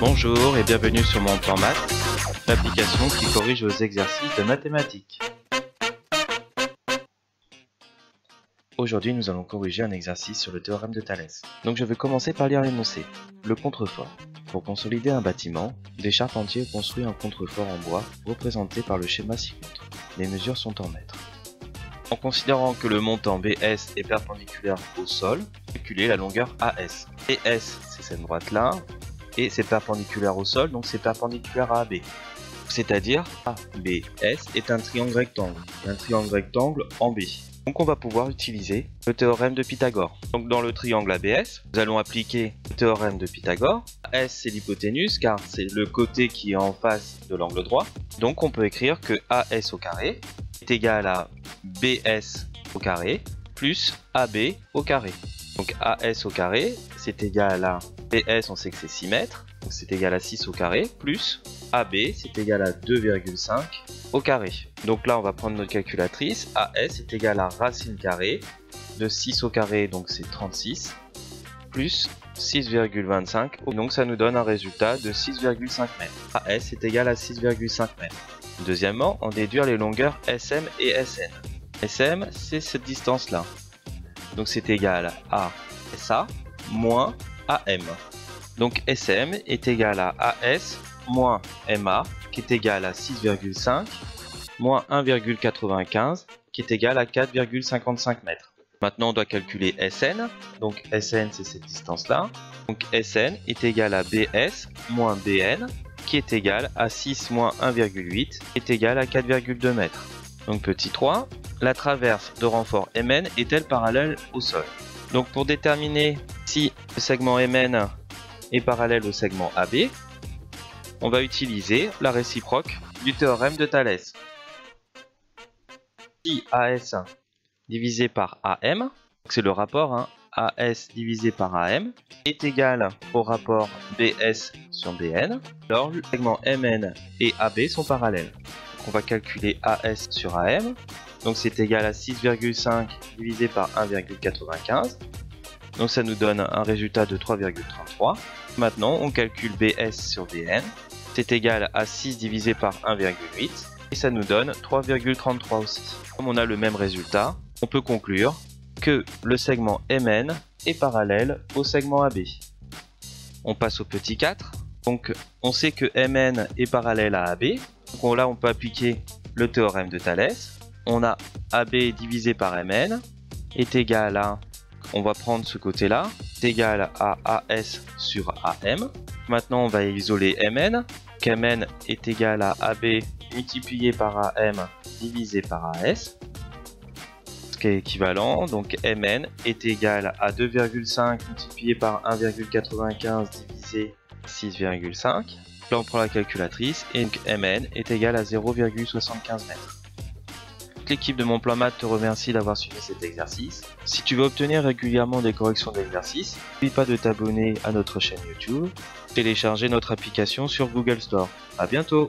Bonjour et bienvenue sur mon plan maths, l'application qui corrige vos exercices de mathématiques. Aujourd'hui, nous allons corriger un exercice sur le théorème de Thalès. Donc je vais commencer par lire l'énoncé. Le contrefort. Pour consolider un bâtiment, des charpentiers ont construit un contrefort en bois représenté par le schéma ci-contre. Les mesures sont en mètres. En considérant que le montant BS est perpendiculaire au sol, calculez la longueur AS. BS, c'est cette droite-là, et c'est perpendiculaire au sol, donc c'est perpendiculaire à AB. C'est-à-dire ABS est un triangle rectangle en B. Donc on va pouvoir utiliser le théorème de Pythagore. Donc dans le triangle ABS, nous allons appliquer le théorème de Pythagore. AS c'est l'hypoténuse car c'est le côté qui est en face de l'angle droit. Donc on peut écrire que AS au carré est égal à BS au carré plus AB au carré. Donc AS au carré c'est égal à BS, on sait que c'est 6 mètres, donc c'est égal à 6 au carré, plus AB, c'est égal à 2,5 au carré. Donc là, on va prendre notre calculatrice, AS est égal à racine carrée de 6 au carré, donc c'est 36, plus 6,25, donc ça nous donne un résultat de 6,5 mètres. AS est égal à 6,5 mètres. Deuxièmement, on déduire les longueurs SM et SN. SM, c'est cette distance-là. Donc c'est égal à SA moins AM. Donc SM est égal à AS moins MA qui est égal à 6,5 moins 1,95 qui est égal à 4,55 mètres. Maintenant on doit calculer SN. Donc SN c'est cette distance là. Donc SN est égal à BS moins BN qui est égal à 6 moins 1,8 qui est égal à 4,2 mètres. Donc petit 3, la traverse de renfort MN est-elle parallèle au sol? Donc pour déterminer si le segment MN est parallèle au segment AB, on va utiliser la réciproque du théorème de Thalès. Si AS divisé par AM, c'est le rapport AS divisé par AM, est égal au rapport BS sur BN, alors le segment MN et AB sont parallèles. Donc on va calculer AS sur AM, donc c'est égal à 6,5 divisé par 1,95. Donc ça nous donne un résultat de 3,33. Maintenant on calcule BS sur BN. C'est égal à 6 divisé par 1,8. Et ça nous donne 3,33 aussi. Comme on a le même résultat, on peut conclure que le segment MN est parallèle au segment AB. On passe au petit 4. Donc on sait que MN est parallèle à AB. Donc là on peut appliquer le théorème de Thalès. On a AB divisé par MN est égal à... On va prendre ce côté-là, c'est égal à AS sur AM. Maintenant, on va isoler MN. MN est égal à AB multiplié par AM divisé par AS, ce qui est équivalent. Donc MN est égal à 2,5 multiplié par 1,95 divisé 6,5. Là, on prend la calculatrice et donc MN est égal à 0,75 mètres. L'équipe de Mon Plan Maths te remercie d'avoir suivi cet exercice. Si tu veux obtenir régulièrement des corrections d'exercices, n'oublie pas de t'abonner à notre chaîne YouTube, télécharger notre application sur Google Store. À bientôt!